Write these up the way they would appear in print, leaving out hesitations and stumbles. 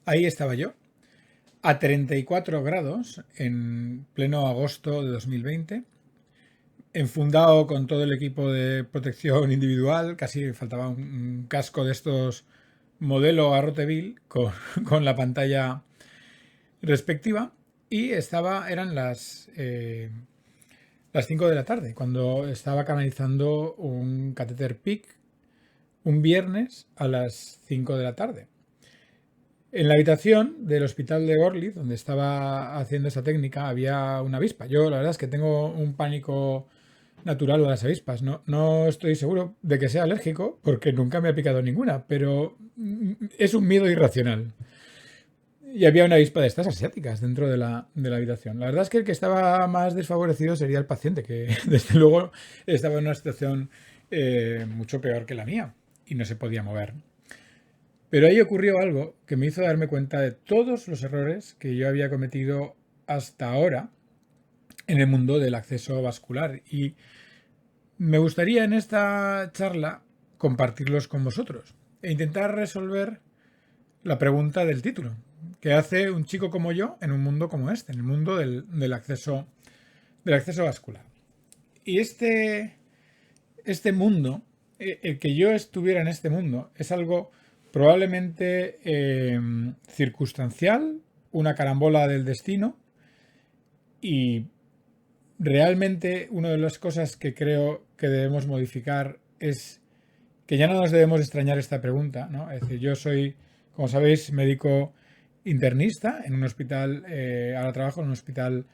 Ahí estaba yo, a 34 grados, en pleno agosto de 2020, enfundado con todo el equipo de protección individual, casi faltaba un casco de estos modelo Garroteville con la pantalla respectiva, y eran las 5 de la tarde, cuando estaba canalizando un catéter PIC un viernes a las 5 de la tarde. En la habitación del hospital de Gorlitz, donde estaba haciendo esa técnica, había una avispa. Yo la verdad es que tengo un pánico natural a las avispas. No estoy seguro de que sea alérgico porque nunca me ha picado ninguna, pero es un miedo irracional. Y había una avispa de estas asiáticas dentro de la habitación. La verdad es que el que estaba más desfavorecido sería el paciente, que desde luego estaba en una situación mucho peor que la mía y no se podía mover. Pero ahí ocurrió algo que me hizo darme cuenta de todos los errores que yo había cometido hasta ahora en el mundo del acceso vascular. Y me gustaría en esta charla compartirlos con vosotros e intentar resolver la pregunta del título, que hace un chico como yo en un mundo como este, en el mundo del acceso vascular. Y este mundo, el que yo estuviera en este mundo, es algo probablemente circunstancial, una carambola del destino, y realmente una de las cosas que creo que debemos modificar es que ya no nos debemos extrañar esta pregunta, ¿no? Es decir, yo soy, como sabéis, médico internista en un hospital, ahora trabajo en un hospital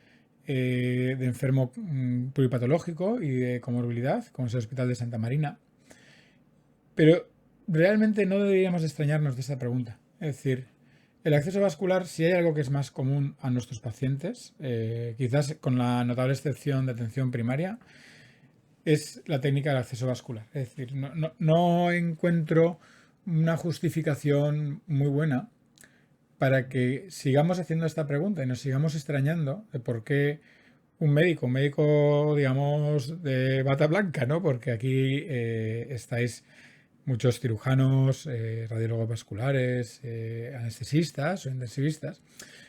de enfermo pluripatológico y de comorbilidad, como es el Hospital de Santa Marina. Pero realmente no deberíamos extrañarnos de esta pregunta. Es decir, el acceso vascular, si hay algo que es más común a nuestros pacientes, quizás con la notable excepción de atención primaria, es la técnica del acceso vascular. Es decir, no encuentro una justificación muy buena para que sigamos haciendo esta pregunta y nos sigamos extrañando de por qué un médico, digamos, de bata blanca, ¿no? Porque aquí estáis muchos cirujanos, radiólogos vasculares, anestesistas o intensivistas,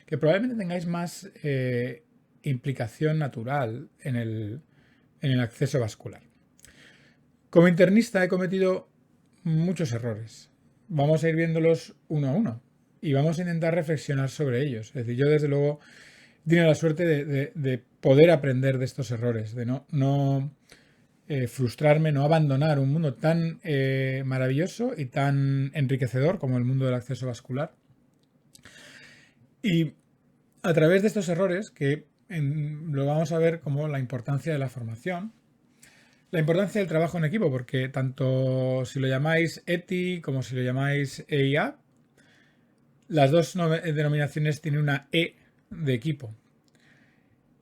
que probablemente tengáis más implicación natural en el acceso vascular. Como internista he cometido muchos errores. Vamos a ir viéndolos uno a uno y vamos a intentar reflexionar sobre ellos. Es decir, yo desde luego he tenido la suerte de poder aprender de estos errores, de no frustrarme, no abandonar un mundo tan maravilloso y tan enriquecedor como el mundo del acceso vascular. Y a través de estos errores, que lo vamos a ver como la importancia de la formación, la importancia del trabajo en equipo, porque tanto si lo llamáis ETI como si lo llamáis EIA, las dos denominaciones tienen una E de equipo.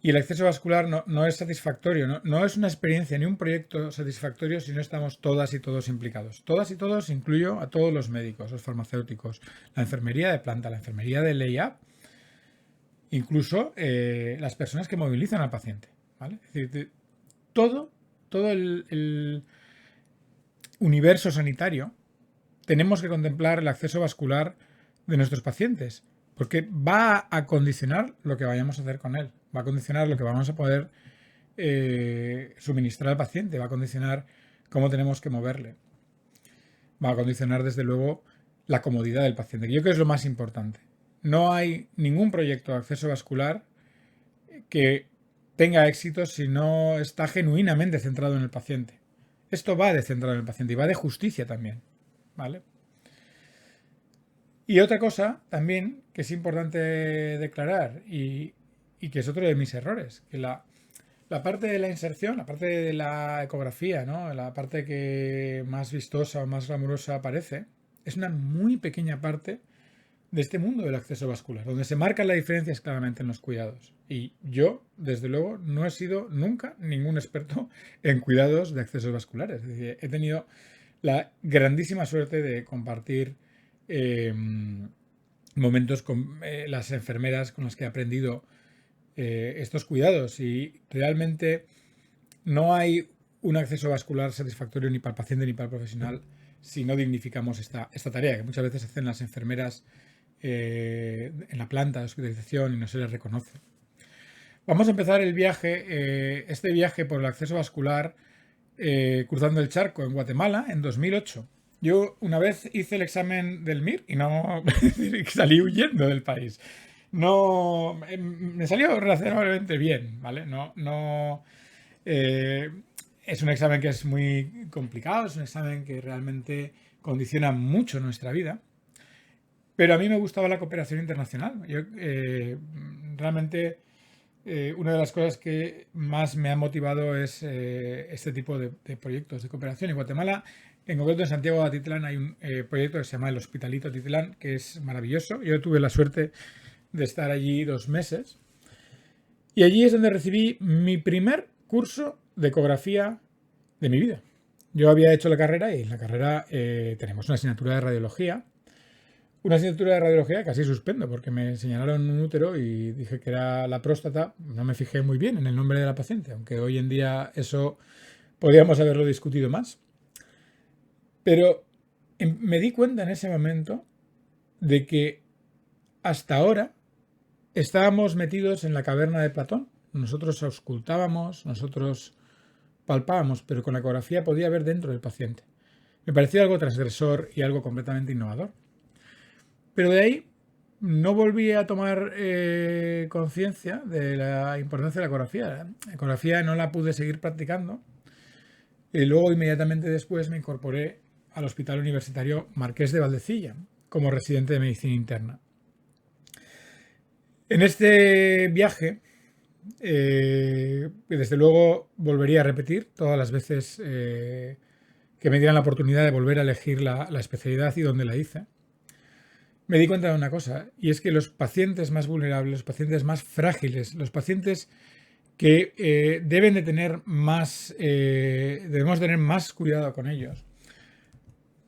Y el acceso vascular no es satisfactorio, no es una experiencia ni un proyecto satisfactorio si no estamos todas y todos implicados. Todas y todos incluyo a todos los médicos, los farmacéuticos, la enfermería de planta, la enfermería de LEIA, incluso las personas que movilizan al paciente. ¿Vale? Es decir, todo el universo sanitario tenemos que contemplar el acceso vascular de nuestros pacientes, porque va a condicionar lo que vayamos a hacer con él, va a condicionar lo que vamos a poder suministrar al paciente, va a condicionar cómo tenemos que moverle, va a condicionar desde luego la comodidad del paciente, que yo creo que es lo más importante. No hay ningún proyecto de acceso vascular que tenga éxito si no está genuinamente centrado en el paciente. Esto va de centrado en el paciente y va de justicia también, ¿vale? Y otra cosa también que es importante declarar y que es otro de mis errores, que la parte de la inserción, la parte de la ecografía, ¿no? La parte que más vistosa o más glamurosa parece, es una muy pequeña parte de este mundo del acceso vascular, donde se marcan las diferencias claramente en los cuidados. Y yo, desde luego, no he sido nunca ningún experto en cuidados de accesos vasculares. Es decir, he tenido la grandísima suerte de compartir eh, momentos con las enfermeras con las que he aprendido estos cuidados y realmente no hay un acceso vascular satisfactorio ni para el paciente ni para el profesional si no dignificamos esta tarea que muchas veces hacen las enfermeras en la planta de hospitalización y no se les reconoce. Vamos a empezar el viaje, este viaje por el acceso vascular cruzando el charco en Guatemala en 2008. Yo una vez hice el examen del MIR y no salí huyendo del país. No, me salió razonablemente bien, ¿vale? Es un examen que es muy complicado, es un examen que realmente condiciona mucho nuestra vida. Pero a mí me gustaba la cooperación internacional. Yo realmente una de las cosas que más me ha motivado es este tipo de proyectos de cooperación. En Guatemala, en concreto en Santiago de Atitlán, hay un proyecto que se llama el Hospitalito Atitlán, que es maravilloso. Yo tuve la suerte de estar allí 2 meses. Y allí es donde recibí mi primer curso de ecografía de mi vida. Yo había hecho la carrera y en la carrera tenemos una asignatura de radiología. Una asignatura de radiología casi suspendo porque me señalaron un útero y dije que era la próstata. No me fijé muy bien en el nombre de la paciente, aunque hoy en día eso podríamos haberlo discutido más. Pero me di cuenta en ese momento de que hasta ahora estábamos metidos en la caverna de Platón. Nosotros auscultábamos, nosotros palpábamos, pero con la ecografía podía ver dentro del paciente. Me pareció algo transgresor y algo completamente innovador. Pero de ahí no volví a tomar conciencia de la importancia de la ecografía. La ecografía no la pude seguir practicando. Y luego, inmediatamente después, me incorporé al Hospital Universitario Marqués de Valdecilla como residente de medicina interna. En este viaje, desde luego, volvería a repetir todas las veces que me dieran la oportunidad de volver a elegir la especialidad y donde la hice. Me di cuenta de una cosa, y es que los pacientes más vulnerables, los pacientes más frágiles, los pacientes que deben de tener más, debemos tener más cuidado con ellos,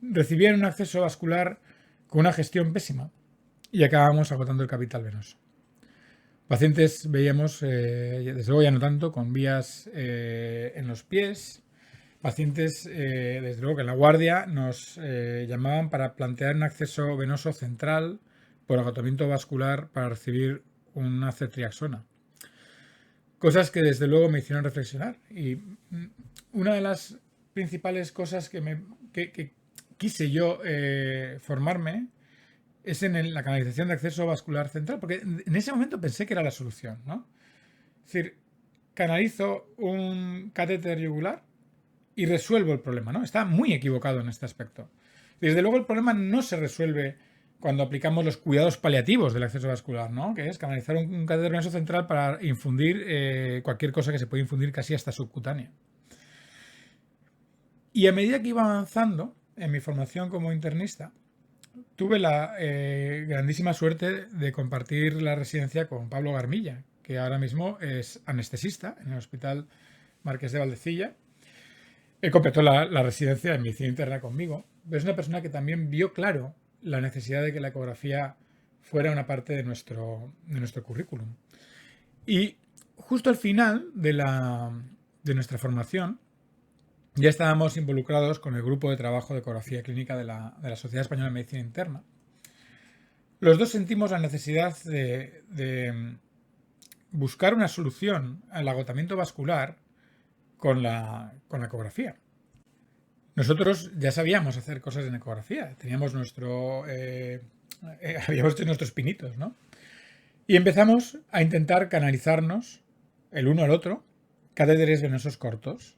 recibían un acceso vascular con una gestión pésima y acabamos agotando el capital venoso. Pacientes veíamos, desde luego ya no tanto, con vías en los pies. Pacientes, desde luego que en la guardia nos llamaban para plantear un acceso venoso central por agotamiento vascular para recibir una ceftriaxona. Cosas que desde luego me hicieron reflexionar. Y una de las principales cosas que quise yo formarme es en la canalización de acceso vascular central, porque en ese momento pensé que era la solución, ¿no? Es decir, canalizo un catéter yugular y resuelvo el problema, ¿no? Está muy equivocado en este aspecto. Desde luego el problema no se resuelve cuando aplicamos los cuidados paliativos del acceso vascular, ¿no? Que es canalizar un catéter venoso central para infundir cualquier cosa que se puede infundir casi hasta subcutánea. Y a medida que iba avanzando en mi formación como internista, tuve la grandísima suerte de compartir la residencia con Pablo Garmilla, que ahora mismo es anestesista en el Hospital Marqués de Valdecilla. Él completó la residencia en medicina interna conmigo, pero es una persona que también vio claro la necesidad de que la ecografía fuera una parte de nuestro currículum. Y justo al final de nuestra formación, ya estábamos involucrados con el grupo de trabajo de ecografía clínica de la Sociedad Española de Medicina Interna. Los dos sentimos la necesidad de buscar una solución al agotamiento vascular con la ecografía. Nosotros ya sabíamos hacer cosas en ecografía, teníamos habíamos hecho nuestros pinitos, ¿no? Y empezamos a intentar canalizarnos el uno al otro catéteres venosos cortos,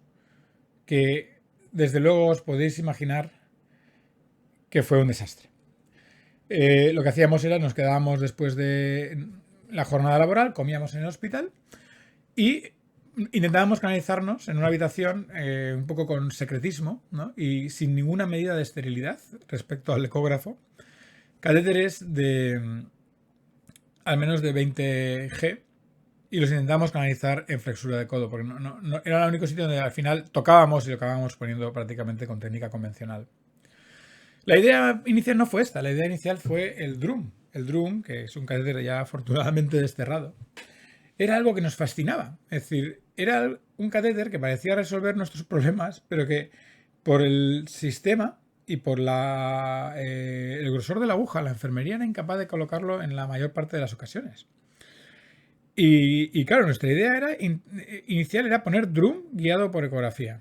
que desde luego os podéis imaginar que fue un desastre. Lo que hacíamos era, nos quedábamos después de la jornada laboral, comíamos en el hospital y intentábamos canalizarnos en una habitación un poco con secretismo, ¿no? Y sin ninguna medida de esterilidad respecto al ecógrafo, catéteres de al menos de 20 G, y los intentamos canalizar en flexura de codo, porque no era el único sitio donde al final tocábamos y lo acabábamos poniendo prácticamente con técnica convencional. La idea inicial no fue esta, la idea inicial fue el drum. El drum, que es un catéter ya afortunadamente desterrado, era algo que nos fascinaba. Es decir, era un catéter que parecía resolver nuestros problemas, pero que por el sistema y por el grosor de la aguja, la enfermería era incapaz de colocarlo en la mayor parte de las ocasiones. Y claro, nuestra idea inicial era poner drum guiado por ecografía.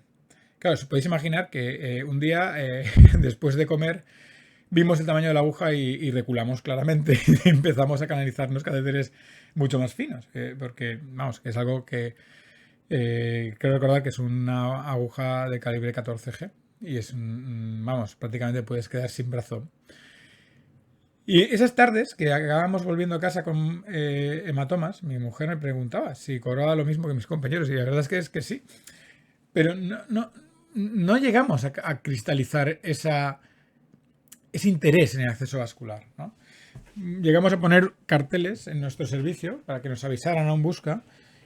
Claro, os podéis imaginar que un día, después de comer, vimos el tamaño de la aguja y reculamos claramente y empezamos a canalizar unos catéteres mucho más finos. Porque, vamos, que es algo que creo recordar que es una aguja de calibre 14G y es, vamos, prácticamente puedes quedar sin brazo. Y esas tardes que acabamos volviendo a casa con hematomas, mi mujer me preguntaba si cobraba lo mismo que mis compañeros y la verdad es que sí. Pero no llegamos a cristalizar ese interés en el acceso vascular, ¿no? Llegamos a poner carteles en nuestro servicio para que nos avisaran a un busca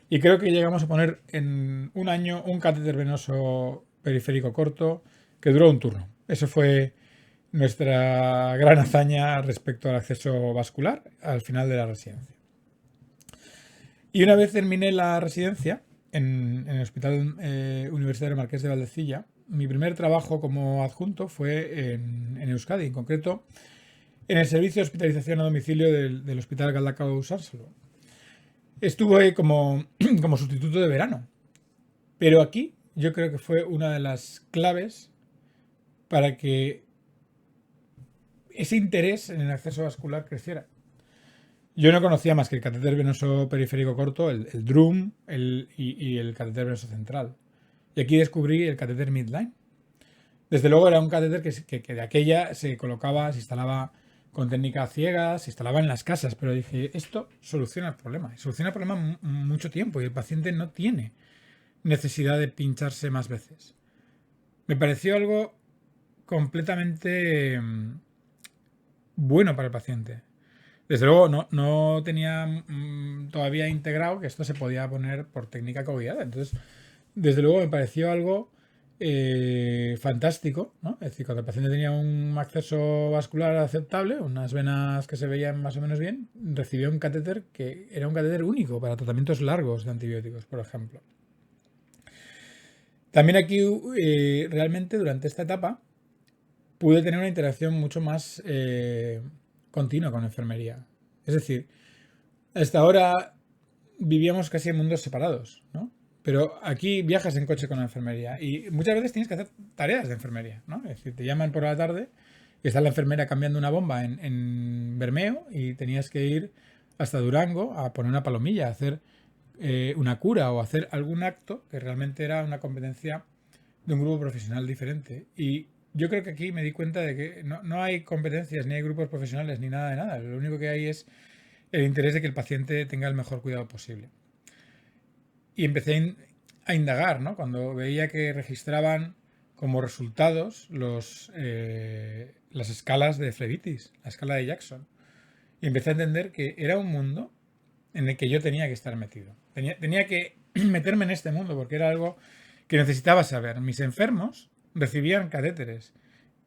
y creo que llegamos a poner en un año un catéter venoso periférico corto que duró un turno. Eso fue nuestra gran hazaña respecto al acceso vascular al final de la residencia. Y una vez terminé la residencia en el Hospital Universitario Marqués de Valdecilla, mi primer trabajo como adjunto fue en Euskadi, en concreto en el servicio de hospitalización a domicilio del Hospital Galdakao-Úrsalo. Estuve como sustituto de verano, pero aquí yo creo que fue una de las claves para que ese interés en el acceso vascular creciera. Yo no conocía más que el catéter venoso periférico corto, el drum y el catéter venoso central. Y aquí descubrí el catéter midline. Desde luego era un catéter que de aquella se colocaba, se instalaba con técnica ciega, se instalaba en las casas, pero dije, esto soluciona el problema. Y soluciona el problema mucho tiempo y el paciente no tiene necesidad de pincharse más veces. Me pareció algo completamente bueno para el paciente. Desde luego no tenía todavía integrado que esto se podía poner por técnica coguiada. Entonces, desde luego me pareció algo fantástico, ¿no? Es decir, cuando el paciente tenía un acceso vascular aceptable, unas venas que se veían más o menos bien, recibía un catéter que era un catéter único para tratamientos largos de antibióticos, por ejemplo. También aquí, realmente, durante esta etapa, pude tener una interacción mucho más continua con la enfermería. Es decir, hasta ahora vivíamos casi en mundos separados, ¿no? Pero aquí viajas en coche con la enfermería y muchas veces tienes que hacer tareas de enfermería, ¿no? Es decir, te llaman por la tarde y está la enfermera cambiando una bomba en Bermeo y tenías que ir hasta Durango a poner una palomilla, a hacer una cura o hacer algún acto que realmente era una competencia de un grupo profesional diferente. Y yo creo que aquí me di cuenta de que no hay competencias, ni hay grupos profesionales, ni nada de nada. Lo único que hay es el interés de que el paciente tenga el mejor cuidado posible. Y empecé a indagar, ¿no? Cuando veía que registraban como resultados las escalas de flebitis, la escala de Jackson. Y empecé a entender que era un mundo en el que yo tenía que estar metido. Tenía que meterme en este mundo porque era algo que necesitaba saber. Mis enfermos recibían catéteres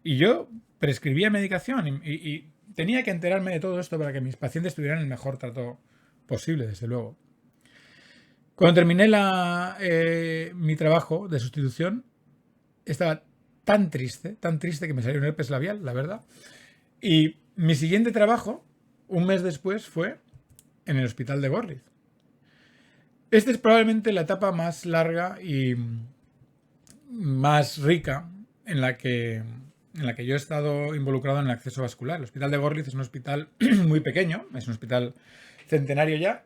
y yo prescribía medicación y tenía que enterarme de todo esto para que mis pacientes tuvieran el mejor trato posible, desde luego. Cuando terminé mi trabajo de sustitución, estaba tan triste que me salió un herpes labial, la verdad. Y mi siguiente trabajo, un mes después, fue en el hospital de Gorliz. Esta es probablemente la etapa más larga y más rica en la que yo he estado involucrado en el acceso vascular. El hospital de Gorliz es un hospital muy pequeño, es un hospital centenario ya,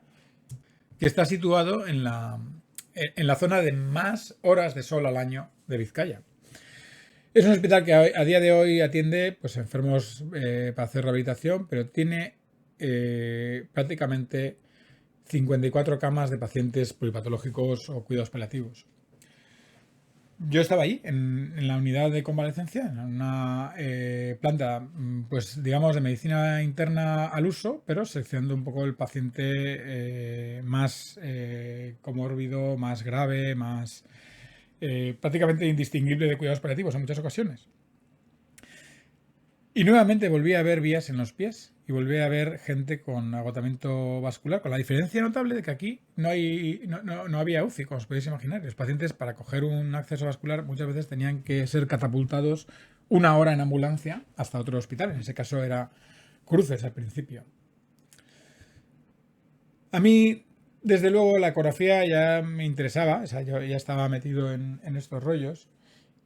que está situado en la zona de más horas de sol al año de Vizcaya. Es un hospital que a día de hoy atiende pues, enfermos para hacer rehabilitación, pero tiene prácticamente 54 camas de pacientes pluripatológicos o cuidados paliativos. Yo estaba ahí, en la unidad de convalecencia, en una planta, pues digamos, de medicina interna al uso, pero seleccionando un poco el paciente más comórbido, más grave, más prácticamente indistinguible de cuidados paliativos en muchas ocasiones. Y nuevamente volví a ver vías en los pies y volví a ver gente con agotamiento vascular, con la diferencia notable de que aquí no había UCI, como os podéis imaginar. Los pacientes para coger un acceso vascular muchas veces tenían que ser catapultados 1 hora en ambulancia hasta otro hospital. En ese caso era Cruces al principio. A mí, desde luego, la ecografía ya me interesaba, o sea, yo ya estaba metido en estos rollos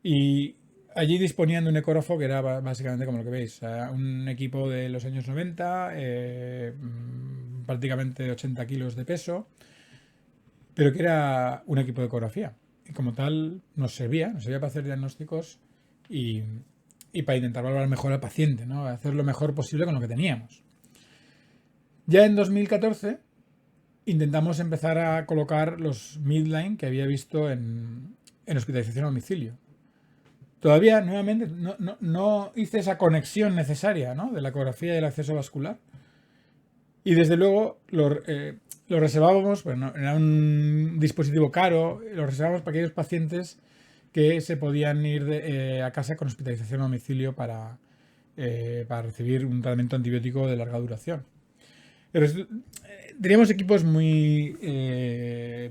y allí disponían de un ecógrafo que era básicamente como lo que veis, o sea, un equipo de los años 90, prácticamente 80 kilos de peso, pero que era un equipo de ecografía. Y como tal nos servía para hacer diagnósticos y, y para intentar valorar mejor al paciente, ¿no? Hacer lo mejor posible con lo que teníamos. Ya en 2014 intentamos empezar a colocar los midline que había visto en hospitalización a domicilio. Todavía, nuevamente, no hice esa conexión necesaria, ¿no?, de la ecografía y el acceso vascular. Y desde luego lo reservábamos, bueno, era un dispositivo caro, lo reservábamos para aquellos pacientes que se podían ir a casa con hospitalización a domicilio para recibir un tratamiento antibiótico de larga duración. Pero teníamos equipos muy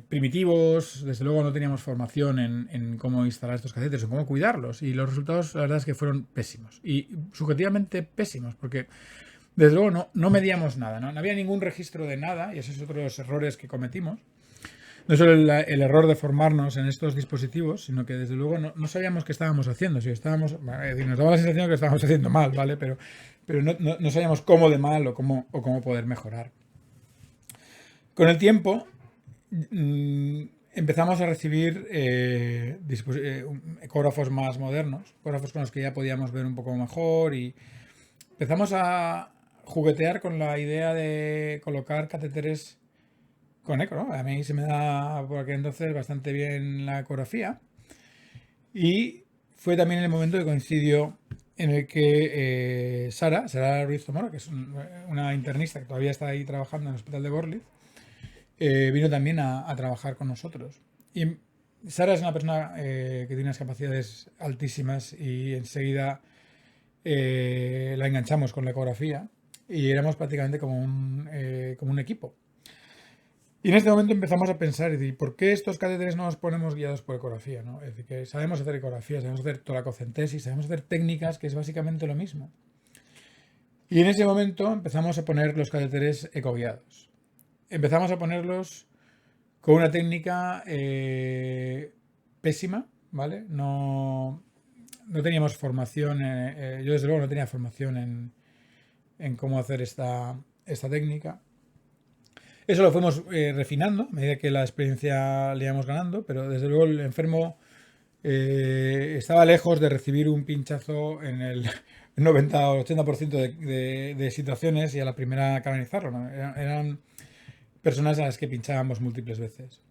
primitivos, desde luego no teníamos formación en cómo instalar estos catéteres, en cómo cuidarlos, y los resultados la verdad es que fueron pésimos, y subjetivamente pésimos, porque desde luego no medíamos nada, no había ningún registro de nada, y esos son otros errores que cometimos. No solo el error de formarnos en estos dispositivos, sino que desde luego no sabíamos qué estábamos haciendo. Si estábamos, nos daba la sensación de que estábamos haciendo mal, ¿vale? Pero no sabíamos cómo de mal o cómo poder mejorar. Con el tiempo empezamos a recibir ecógrafos más modernos, ecógrafos con los que ya podíamos ver un poco mejor, y empezamos a juguetear con la idea de colocar catéteres con eco, ¿no? A mí se me da por aquel entonces bastante bien la ecografía, y fue también el momento que coincidió en el que Sara Ruiz Zamora, que es una internista que todavía está ahí trabajando en el hospital de Gorlitz, vino también a trabajar con nosotros. Y Sara es una persona que tiene unas capacidades altísimas, y enseguida la enganchamos con la ecografía y éramos prácticamente como un equipo. Y en este momento empezamos a pensar, y decir, ¿por qué estos catéteres no los ponemos guiados por ecografía, ¿no? Es decir, que sabemos hacer ecografía, sabemos hacer toracocentesis, sabemos hacer técnicas, que es básicamente lo mismo. Y en ese momento empezamos a poner los catéteres ecoguiados. Empezamos a ponerlos con una técnica pésima, ¿vale? No teníamos formación, yo desde luego no tenía formación en cómo hacer esta técnica. Eso lo fuimos refinando a medida que la experiencia le íbamos ganando, pero desde luego el enfermo estaba lejos de recibir un pinchazo en el 90 o 80% de situaciones y a la primera canalizarlo, ¿no? Eran personas a las que pinchábamos múltiples veces.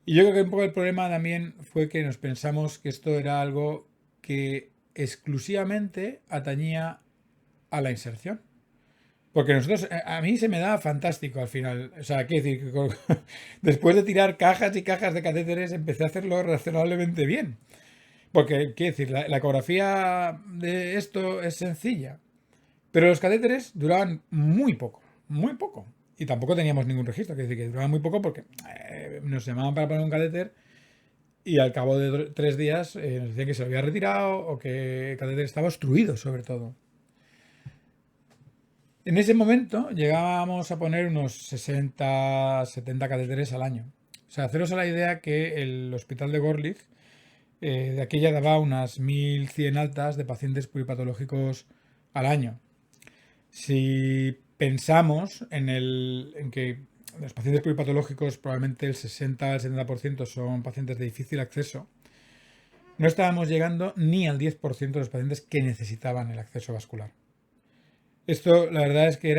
Y yo creo que un poco el problema también fue que nos pensamos que esto era algo que exclusivamente atañía a la inserción. Porque nosotros, a mí se me da fantástico al final. O sea, quiero decir, que después de tirar cajas y cajas de catéteres, empecé a hacerlo razonablemente bien. Porque, quiero decir, la ecografía de esto es sencilla. Pero los catéteres duraban muy poco, muy poco. Y tampoco teníamos ningún registro. Quiero decir, que duraban muy poco porque nos llamaban para poner un catéter y al cabo de 3 días nos decían que se lo había retirado o que el catéter estaba obstruido, sobre todo. En ese momento llegábamos a poner unos 60, 70 catéteres al año. O sea, haceros a la idea que el hospital de Gorlitz de aquella daba unas 1.100 altas de pacientes pluripatológicos al año. Si pensamos en que los pacientes pluripatológicos probablemente el 60 al 70% son pacientes de difícil acceso, no estábamos llegando ni al 10% de los pacientes que necesitaban el acceso vascular. Esto, la verdad es que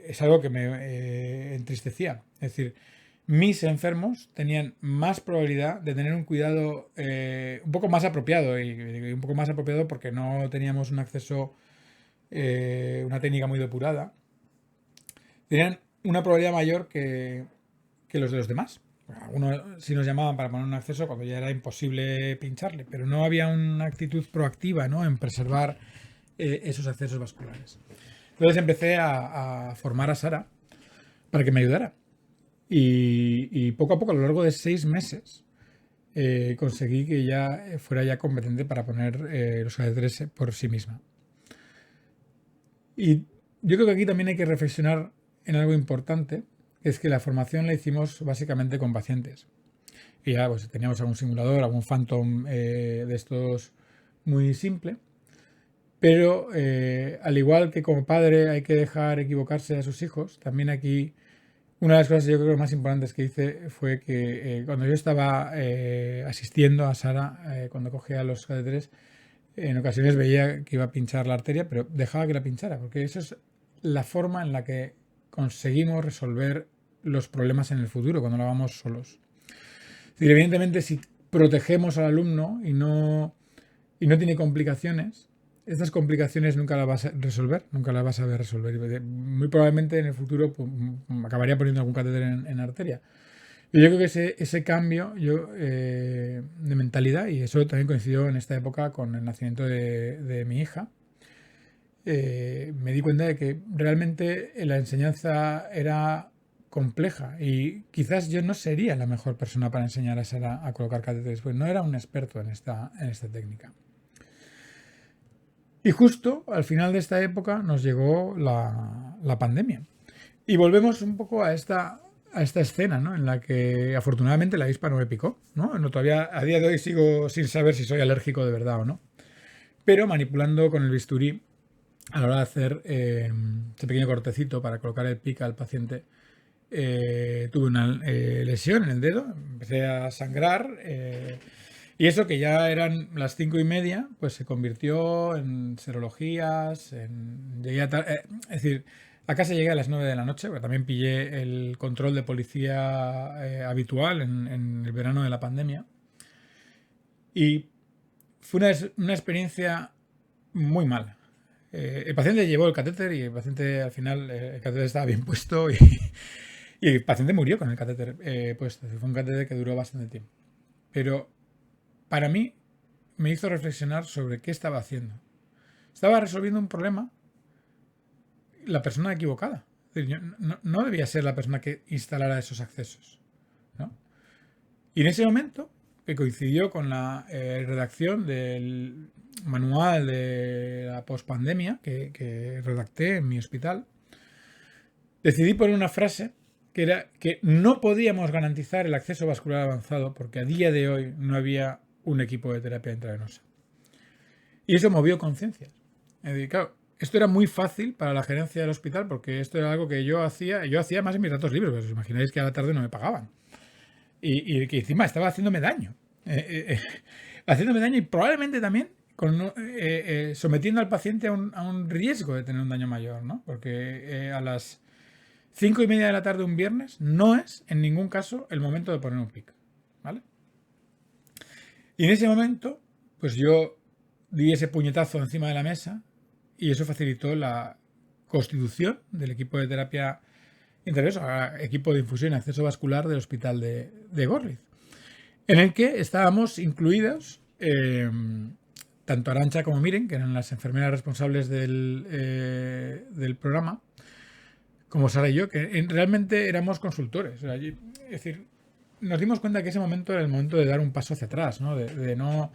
es algo que me entristecía. Es decir, mis enfermos tenían más probabilidad de tener un cuidado un poco más apropiado, y un poco más apropiado porque no teníamos un acceso, una técnica muy depurada. Tenían una probabilidad mayor que los de los demás. Algunos sí nos llamaban para poner un acceso cuando ya era imposible pincharle, pero no había una actitud proactiva, ¿no?, en preservar esos accesos vasculares. Entonces empecé a formar a Sara para que me ayudara. Y poco a poco, a lo largo de 6 meses, conseguí que ya fuera ya competente para poner los catéteres por sí misma. Y yo creo que aquí también hay que reflexionar en algo importante, que es que la formación la hicimos básicamente con pacientes. Y ya pues teníamos algún simulador, algún Phantom de estos muy simple. Pero al igual que como padre hay que dejar equivocarse a sus hijos, también aquí una de las cosas yo creo más importantes que hice fue que cuando yo estaba asistiendo a Sara, cuando cogía los catéteres, en ocasiones veía que iba a pinchar la arteria, pero dejaba que la pinchara, porque eso es la forma en la que conseguimos resolver los problemas en el futuro, cuando lo hagamos solos. Es decir, evidentemente, si protegemos al alumno y no tiene complicaciones, estas complicaciones nunca las vas a resolver, nunca las vas a ver resolver. Muy probablemente en el futuro pues, acabaría poniendo algún catéter en arteria. Y yo creo que ese cambio de mentalidad, y eso también coincidió en esta época con el nacimiento de mi hija, me di cuenta de que realmente la enseñanza era compleja y quizás yo no sería la mejor persona para enseñar a Sara a colocar catéteres, pues no era un experto en esta técnica. Y justo al final de esta época nos llegó la pandemia. Y volvemos un poco a esta escena, ¿no? En la que afortunadamente la avispa no me picó, ¿no? Todavía a día de hoy sigo sin saber si soy alérgico de verdad o no. Pero manipulando con el bisturí a la hora de hacer este pequeño cortecito para colocar el pic al paciente, tuve una lesión en el dedo, empecé a sangrar y eso que ya eran las 5:30, pues se convirtió en serologías, es decir, a casa llegué a las 9 de la noche, porque también pillé el control de policía habitual en el verano de la pandemia. Y fue una experiencia muy mala. El paciente llevó el catéter y el paciente al final, el catéter estaba bien puesto y el paciente murió con el catéter puesto. Fue un catéter que duró bastante tiempo. Pero para mí me hizo reflexionar sobre qué estaba haciendo. Estaba resolviendo un problema la persona equivocada. Es decir, no debía ser la persona que instalara esos accesos, ¿no? Y en ese momento, que coincidió con la redacción del manual de la pospandemia que redacté en mi hospital, decidí poner una frase que era que no podíamos garantizar el acceso vascular avanzado porque a día de hoy no había un equipo de terapia intravenosa. Y eso movió conciencias. Es decir, claro, esto era muy fácil para la gerencia del hospital porque esto era algo que yo hacía más en mis ratos libres, pues os imagináis que a la tarde no me pagaban. Y que encima estaba haciéndome daño. Haciéndome daño y probablemente también sometiendo al paciente a un riesgo de tener un daño mayor, ¿no? Porque a las 5:30 de la tarde un viernes no es en ningún caso el momento de poner un pic, ¿vale? Y en ese momento, pues yo di ese puñetazo encima de la mesa y eso facilitó la constitución del equipo de terapia intravenosa, equipo de infusión y acceso vascular del hospital de Gorliz, en el que estábamos incluidos tanto Arantxa como Miren, que eran las enfermeras responsables del programa, como Sara y yo, que realmente éramos consultores. Es decir, nos dimos cuenta que ese momento era el momento de dar un paso hacia atrás, ¿no? De no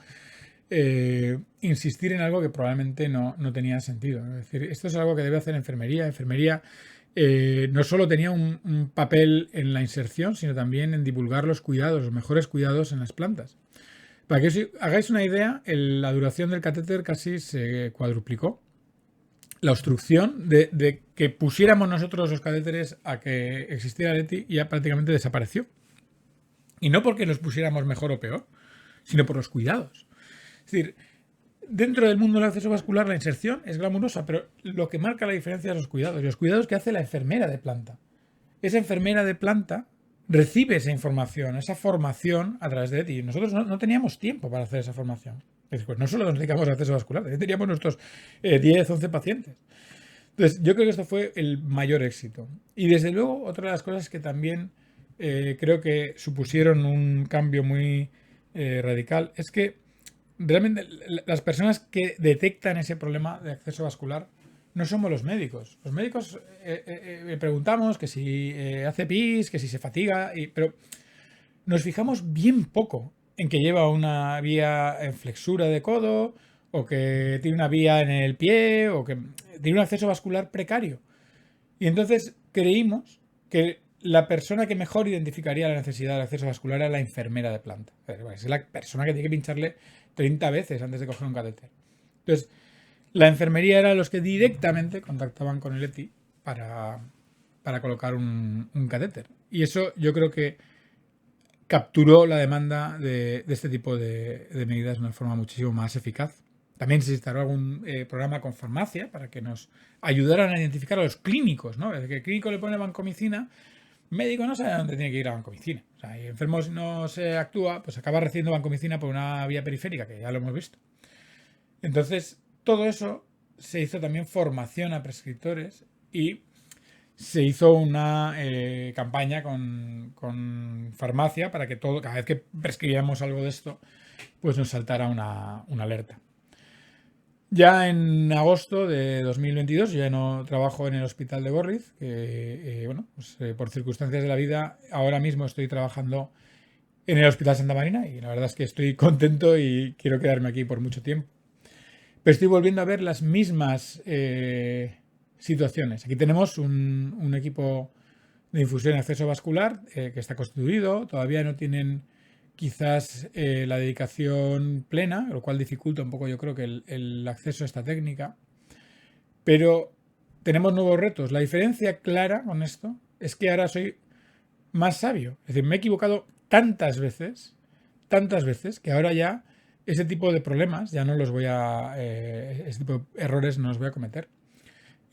insistir en algo que probablemente no tenía sentido. Es decir, esto es algo que debe hacer enfermería. Enfermería no solo tenía un papel en la inserción, sino también en divulgar los cuidados, los mejores cuidados en las plantas. Para que os hagáis una idea, la duración del catéter casi se cuadruplicó. La obstrucción de que pusiéramos nosotros los catéteres a que existiera Leti ya prácticamente desapareció. Y no porque los pusiéramos mejor o peor, sino por los cuidados. Es decir, dentro del mundo del acceso vascular la inserción es glamurosa, pero lo que marca la diferencia es los cuidados. Y los cuidados que hace la enfermera de planta. Esa enfermera de planta recibe esa información, esa formación a través de Leti. Y nosotros no teníamos tiempo para hacer esa formación. Pues no solo nos dedicamos al acceso vascular, teníamos nuestros 10, 11 pacientes. Entonces, yo creo que esto fue el mayor éxito. Y desde luego, otra de las cosas que también creo que supusieron un cambio muy radical es que realmente las personas que detectan ese problema de acceso vascular no somos los médicos. Los médicos le preguntamos que si hace pis, que si se fatiga, pero nos fijamos bien poco en que lleva una vía en flexura de codo, o que tiene una vía en el pie, o que tiene un acceso vascular precario. Y entonces creímos que la persona que mejor identificaría la necesidad del acceso vascular era la enfermera de planta. Es la persona que tiene que pincharle 30 veces antes de coger un catéter. Entonces, la enfermería era los que directamente contactaban con el ETI para colocar un catéter. Y eso yo creo que capturó la demanda de este tipo de medidas de una forma muchísimo más eficaz. También se instaló algún programa con farmacia para que nos ayudaran a identificar a los clínicos, ¿no? Desde que el clínico le pone vancomicina, el médico no sabe a dónde tiene que ir a vancomicina. O sea, y enfermo, si no se actúa, pues acaba recibiendo vancomicina por una vía periférica, que ya lo hemos visto. Entonces, todo eso se hizo también formación a prescriptores y se hizo una campaña con farmacia para que cada vez que prescribíamos algo de esto, pues nos saltara una alerta. Ya en agosto de 2022, yo ya no trabajo en el hospital de Gorliz, que por circunstancias de la vida, ahora mismo estoy trabajando en el Hospital Santa Marina y la verdad es que estoy contento y quiero quedarme aquí por mucho tiempo. Pero estoy volviendo a ver las mismas situaciones. Aquí tenemos un equipo de infusión y acceso vascular que está constituido. Todavía no tienen quizás la dedicación plena, lo cual dificulta un poco yo creo que el acceso a esta técnica. Pero tenemos nuevos retos. La diferencia clara con esto es que ahora soy más sabio. Es decir, me he equivocado tantas veces, que ahora ya ese tipo de problemas ya no los voy a... ese tipo de errores no los voy a cometer.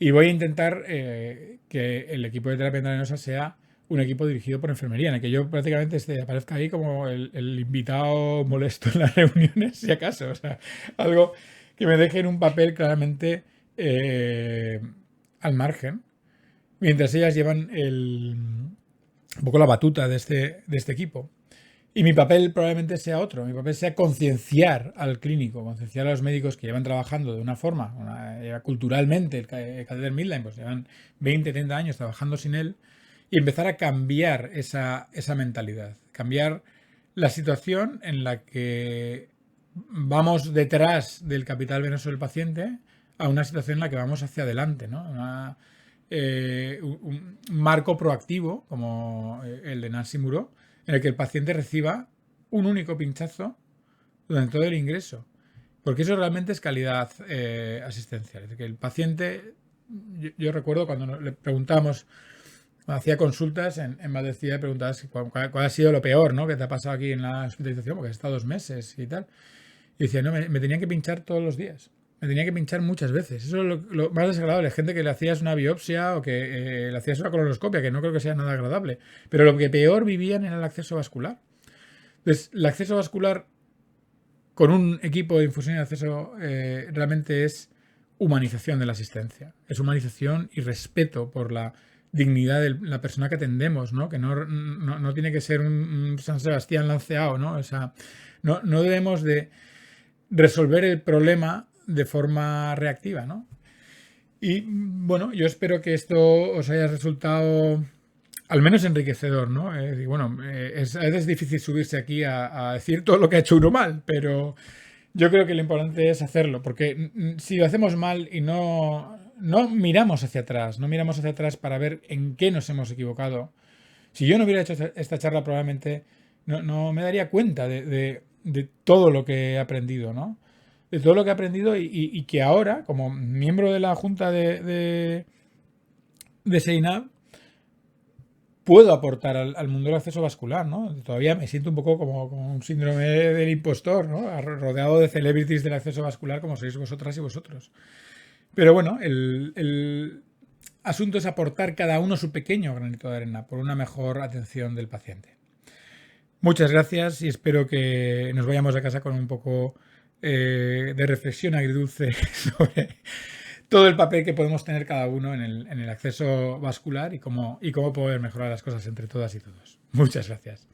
Y voy a intentar que el equipo de terapia intravenosa sea un equipo dirigido por enfermería, en el que yo prácticamente aparezca ahí como el invitado molesto en las reuniones, si acaso. O sea, algo que me deje en un papel claramente al margen, mientras ellas llevan un poco la batuta de este equipo. Y mi papel probablemente sea otro. Mi papel sea concienciar al clínico, concienciar a los médicos que llevan trabajando de una forma, culturalmente, el catéter Midline, pues llevan 20, 30 años trabajando sin él, y empezar a cambiar esa mentalidad. Cambiar la situación en la que vamos detrás del capital venoso del paciente a una situación en la que vamos hacia adelante, ¿no? Un marco proactivo, como el de Nancy Muró, en el que el paciente reciba un único pinchazo durante todo el ingreso. Porque eso realmente es calidad asistencial. Es decir, que el paciente, yo recuerdo cuando le preguntamos, cuando hacía consultas en Madrid, preguntabas cuál ha sido lo peor, ¿no?, que te ha pasado aquí en la hospitalización, porque has estado 2 meses y tal. Y decía, no, me tenían que pinchar todos los días. Me tenía que pinchar muchas veces. Eso es lo más desagradable. Gente que le hacías una biopsia o que le hacías una colonoscopia, que no creo que sea nada agradable. Pero lo que peor vivían era el acceso vascular. Entonces, el acceso vascular con un equipo de infusión y acceso realmente es humanización de la asistencia. Es humanización y respeto por la dignidad de la persona que atendemos, ¿no? Que no tiene que ser un San Sebastián lanceado, ¿no? O sea, no debemos de resolver el problema de forma reactiva, ¿no? Y bueno, yo espero que esto os haya resultado al menos enriquecedor, ¿no? Es a veces difícil subirse aquí a decir todo lo que ha hecho uno mal, pero yo creo que lo importante es hacerlo, porque si lo hacemos mal y no miramos hacia atrás, para ver en qué nos hemos equivocado. Si yo no hubiera hecho esta charla, probablemente no me daría cuenta de todo lo que he aprendido, ¿no? De todo lo que he aprendido y que ahora, como miembro de la junta de SEINAV, puedo aportar al mundo del acceso vascular, ¿no? Todavía me siento un poco como un síndrome del impostor, ¿no? Rodeado de celebrities del acceso vascular como sois vosotras y vosotros. Pero bueno, el asunto es aportar cada uno su pequeño granito de arena por una mejor atención del paciente. Muchas gracias y espero que nos vayamos a casa con un poco de reflexión agridulce sobre todo el papel que podemos tener cada uno en el acceso vascular y cómo poder mejorar las cosas entre todas y todos. Muchas gracias.